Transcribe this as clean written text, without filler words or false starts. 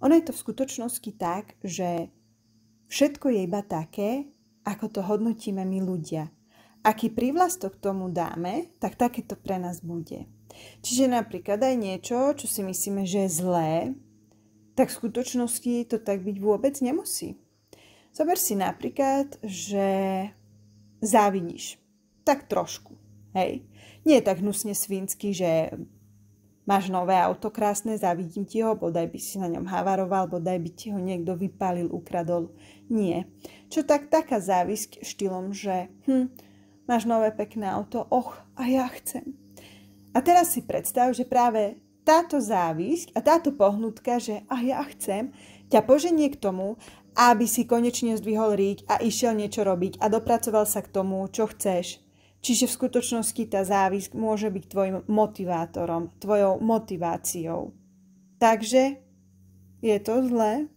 Ono je to v skutočnosti tak, že všetko je iba také, ako to hodnotíme my ľudia. Aký prívlastok tomu dáme, tak také to pre nás bude. Čiže napríklad aj niečo, čo si myslíme, že je zlé, tak v skutočnosti to tak byť vôbec nemusí. Zober si napríklad, že závidíš. Tak trošku. Hej. Nie je tak hnusne svinský, že máš nové auto krásne, závidím ti ho, bodaj by si na ňom havaroval, bodaj by ti ho niekto vypálil, ukradol. Nie. Čo taká závisť štýlom, že máš nové pekné auto, a ja chcem. A teraz si predstav, že práve táto závisť a táto pohnutka, že ja chcem, ťa poženie k tomu, aby si konečne zdvihol ríď a išiel niečo robiť a dopracoval sa k tomu, čo chceš. Čiže v skutočnosti tá závisť môže byť tvojim motivátorom, tvojou motiváciou. Takže je to zlé?